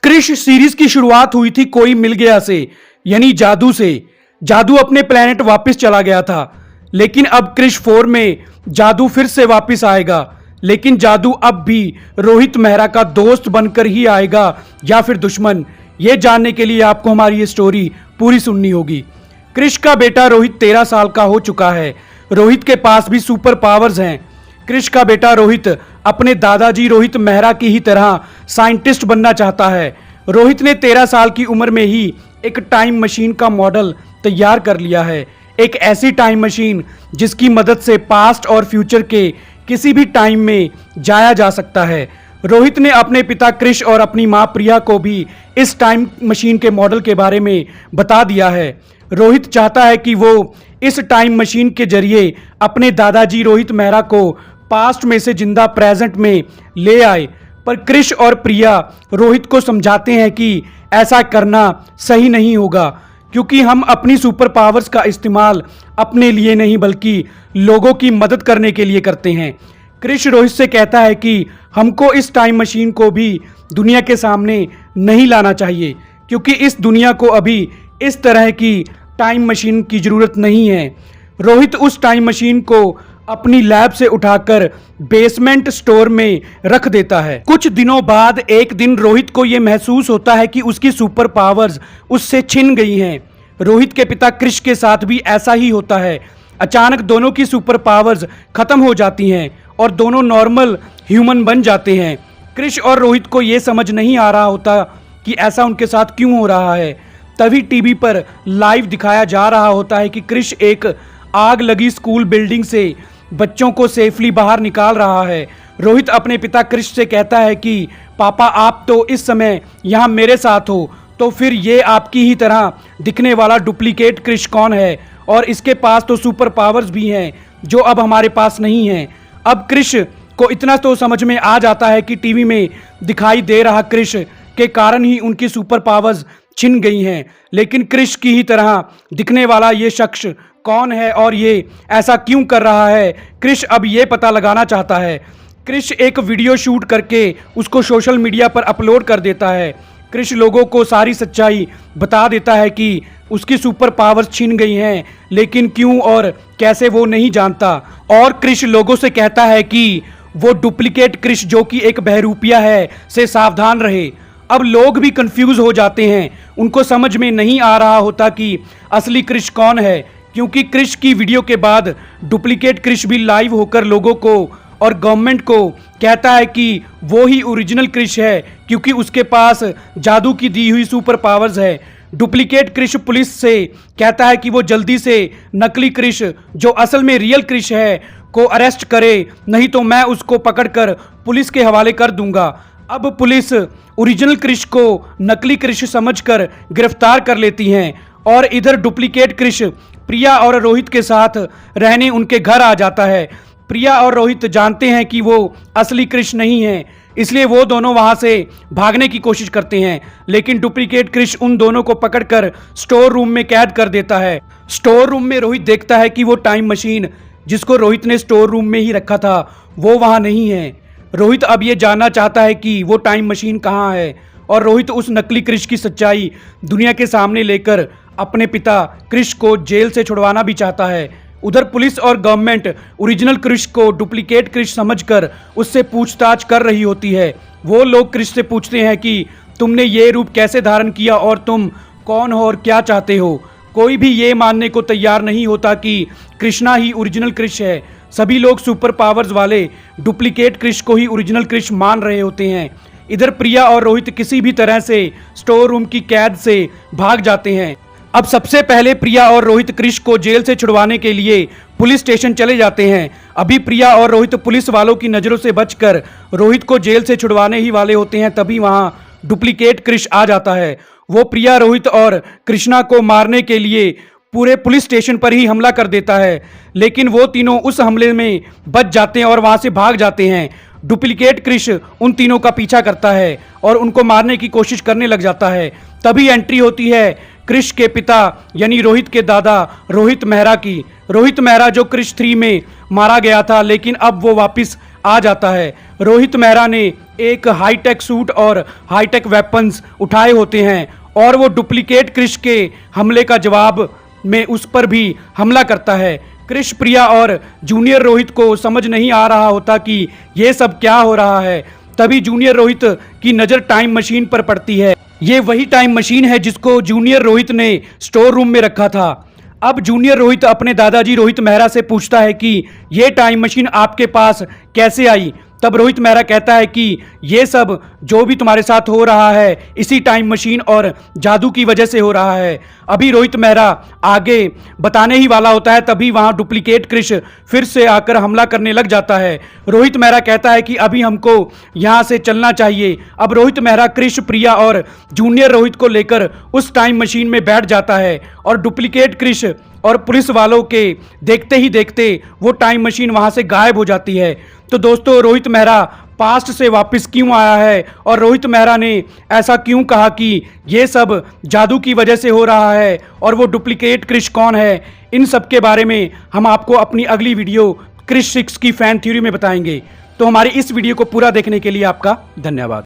Krrish series की शुरुआत हुई थी कोई मिल गया से, यानी जादू से। जादू अपने प्लेनेट वापस चला गया था, लेकिन अब क्रिश 4 में जादू फिर से वापस आएगा। लेकिन जादू अब भी रोहित मेहरा का दोस्त बनकर ही आएगा या फिर दुश्मन, ये जानने के लिए आपको हमारी ये स्टोरी पूरी सुननी होगी। क्रिश का बेटा रोहित 13 साल का हो चुका है। रोहित के पास भी सुपर पावर्स हैं। क्रिश का बेटा रोहित अपने दादाजी रोहित मेहरा की ही तरह साइंटिस्ट बनना चाहता है। रोहित ने 13 साल की उम्र में ही एक टाइम मशीन का मॉडल तैयार कर लिया है। एक ऐसी टाइम मशीन जिसकी मदद से पास्ट और फ्यूचर के किसी भी टाइम में जाया जा सकता है। रोहित ने अपने पिता क्रिश और अपनी मां प्रिया को भी इस टाइम मशीन के मॉडल के बारे में बता दिया है। रोहित चाहता है कि वो इस टाइम मशीन के जरिए अपने दादाजी रोहित मेहरा को पास्ट में से जिंदा प्रेजेंट में ले आए, पर क्रिश और प्रिया रोहित को समझाते हैं कि ऐसा करना सही नहीं होगा, क्योंकि हम अपनी सुपर पावर्स का इस्तेमाल अपने लिए नहीं बल्कि लोगों की मदद करने के लिए करते हैं। क्रिश रोहित से कहता है कि हमको इस टाइम मशीन को भी दुनिया के सामने नहीं लाना चाहिए, क्योंकि इस दुनिया को अभी इस तरह की टाइम मशीन की ज़रूरत नहीं है। रोहित उस टाइम मशीन को अपनी लैब से उठाकर बेसमेंट स्टोर में रख देता है। कुछ दिनों बाद एक दिन रोहित को यह महसूस होता है कि उसकी सुपर पावर्स उससे छिन गई हैं। रोहित के पिता क्रिश के साथ भी ऐसा ही होता है। अचानक दोनों की सुपर पावर्स खत्म हो जाती हैं और दोनों नॉर्मल ह्यूमन बन जाते हैं। क्रिश और रोहित को यह समझ नहीं आ रहा होता कि ऐसा उनके साथ क्यों हो रहा है। तभी टीवी पर लाइव दिखाया जा रहा होता है कि क्रिश एक आग लगी स्कूल बिल्डिंग से बच्चों को सेफली बाहर निकाल रहा है। रोहित अपने पिता क्रिश से कहता है कि पापा, आप तो इस समय यहाँ मेरे साथ हो, तो फिर ये आपकी ही तरह दिखने वाला डुप्लीकेट क्रिश कौन है? और इसके पास तो सुपर पावर्स भी हैं जो अब हमारे पास नहीं हैं। अब क्रिश को इतना तो समझ में आ जाता है कि टीवी में दिखाई दे रहा क्रिश के कारण ही उनकी सुपर पावर्स छिन गई हैं। लेकिन क्रिश की ही तरह दिखने वाला ये शख्स कौन है और ये ऐसा क्यों कर रहा है? क्रिश अब ये पता लगाना चाहता है। क्रिश एक वीडियो शूट करके उसको सोशल मीडिया पर अपलोड कर देता है। क्रिश लोगों को सारी सच्चाई बता देता है कि उसकी सुपर पावर्स छिन गई हैं, लेकिन क्यों और कैसे वो नहीं जानता। और क्रिश लोगों से कहता है कि वो डुप्लीकेट क्रिश जो कि एक बहरूपिया है से सावधान रहे। अब लोग भी कंफ्यूज हो जाते हैं, उनको समझ में नहीं आ रहा होता कि असली क्रिश कौन है, क्योंकि क्रिश की वीडियो के बाद डुप्लीकेट क्रिश भी लाइव होकर लोगों को और गवर्नमेंट को कहता है कि वो ही ओरिजिनल क्रिश है, क्योंकि उसके पास जादू की दी हुई सुपर पावर्स है। डुप्लीकेट क्रिश पुलिस से कहता है कि वो जल्दी से नकली क्रिश जो असल में रियल क्रिश है को अरेस्ट करे, नहीं तो मैं उसको पकड़कर पुलिस के हवाले कर दूंगा। अब पुलिस ओरिजिनल क्रिश को नकली क्रिश समझकर गिरफ्तार कर लेती हैं और इधर डुप्लीकेट क्रिश प्रिया और रोहित के साथ रहने उनके घर आ जाता है। प्रिया और रोहित जानते हैं कि वो असली क्रिश नहीं है, इसलिए वो दोनों वहां से भागने की कोशिश करते हैं, लेकिन डुप्लीकेट क्रिश उन दोनों को पकड़कर स्टोर रूम में कैद कर देता है। स्टोर रूम में रोहित देखता है कि वो टाइम मशीन जिसको रोहित ने स्टोर रूम में ही रखा था वो वहां नहीं है। रोहित अब ये जानना चाहता है कि वो टाइम मशीन कहाँ है, और रोहित उस नकली क्रिश की सच्चाई दुनिया के सामने लेकर अपने पिता क्रिश को जेल से छुड़वाना भी चाहता है। उधर पुलिस और गवर्नमेंट ओरिजिनल क्रिश को डुप्लीकेट क्रिश समझकर उससे पूछताछ कर रही होती है। वो लोग क्रिश से पूछते हैं कि तुमने ये रूप कैसे धारण किया और तुम कौन हो और क्या चाहते हो? कोई भी ये मानने को तैयार नहीं होता कि कृष्णा ही ओरिजिनल क्रिश है। सभी लोग सुपर पावर्स वाले डुप्लीकेट क्रिश को ही ओरिजिनल क्रिश मान रहे होते हैं। इधर प्रिया और रोहित किसी भी तरह से स्टोर रूम की कैद से भाग जाते हैं। अब सबसे पहले प्रिया और रोहित क्रिश को जेल से छुड़वाने के लिए पुलिस स्टेशन चले जाते हैं। अभी प्रिया और रोहित पुलिस वालों की नज़रों से बचकर रोहित को जेल से छुड़वाने ही वाले होते हैं, तभी वहां डुप्लीकेट क्रिश आ जाता है। वो प्रिया, रोहित और कृष्णा को मारने के लिए पूरे पुलिस स्टेशन पर ही हमला कर देता है, लेकिन वो तीनों उस हमले में बच जाते हैं और वहां से भाग जाते हैं। डुप्लीकेट क्रिश उन तीनों का पीछा करता है और उनको मारने की कोशिश करने लग जाता है। तभी एंट्री होती है क्रिश के पिता यानी रोहित के दादा रोहित मेहरा की। रोहित मेहरा जो क्रिश 3 में मारा गया था, लेकिन अब वो वापस आ जाता है। रोहित मेहरा ने एक हाईटेक सूट और हाईटेक वेपन्स उठाए होते हैं और वो डुप्लीकेट क्रिश के हमले का जवाब में उस पर भी हमला करता है। क्रिश, प्रिया और जूनियर रोहित को समझ नहीं आ रहा होता कि ये सब क्या हो रहा है। तभी जूनियर रोहित की नज़र टाइम मशीन पर पड़ती है। ये वही टाइम मशीन है जिसको जूनियर रोहित ने स्टोर रूम में रखा था। अब जूनियर रोहित अपने दादाजी रोहित मेहरा से पूछता है कि ये टाइम मशीन आपके पास कैसे आई। तब रोहित मेहरा कहता है कि ये सब जो भी तुम्हारे साथ हो रहा है इसी टाइम मशीन और जादू की वजह से हो रहा है। अभी रोहित मेहरा आगे बताने ही वाला होता है, तभी वहाँ डुप्लीकेट क्रिश फिर से आकर हमला करने लग जाता है। रोहित मेहरा कहता है कि अभी हमको यहाँ से चलना चाहिए। अब रोहित मेहरा क्रिश, प्रिया और जूनियर रोहित को लेकर उस टाइम मशीन में बैठ जाता है और डुप्लीकेट क्रिश और पुलिस वालों के देखते ही देखते वो टाइम मशीन वहाँ से गायब हो जाती है। तो दोस्तों, रोहित मेहरा पास्ट से वापस क्यों आया है और रोहित मेहरा ने ऐसा क्यों कहा कि ये सब जादू की वजह से हो रहा है और वो डुप्लीकेट क्रिश कौन है, इन सब के बारे में हम आपको अपनी अगली वीडियो क्रिश 6 की फैन थ्योरी में बताएंगे। तो हमारी इस वीडियो को पूरा देखने के लिए आपका धन्यवाद।